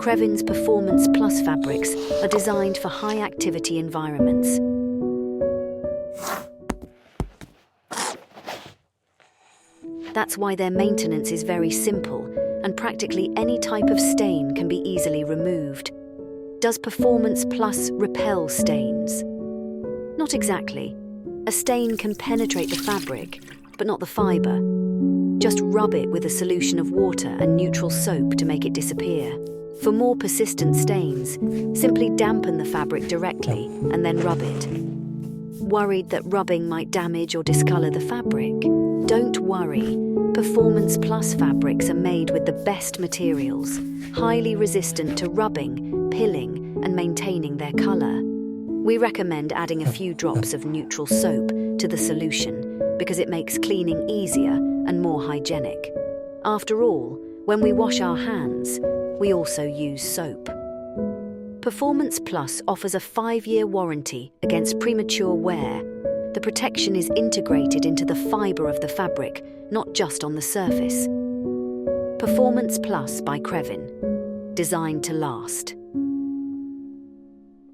Crevin's Performance Plus fabrics are designed for high-activity environments. That's why their maintenance is very simple, and practically any type of stain can be easily removed. Does Performance Plus repel stains? Not exactly. A stain can penetrate the fabric, but not the fibre. Just rub it with a solution of water and neutral soap to make it disappear. For more persistent stains, simply dampen the fabric directly and then rub it. Worried that rubbing might damage or discolour the fabric? Don't worry. Performance Plus fabrics are made with the best materials, highly resistant to rubbing, pilling, and maintaining their colour. We recommend adding a few drops of neutral soap to the solution because it makes cleaning easier and more hygienic. After all, when we wash our hands, we also use soap. Performance Plus offers a 5-year warranty against premature wear. The protection is integrated into the fibre of the fabric, not just on the surface. Performance Plus by Crevin, designed to last.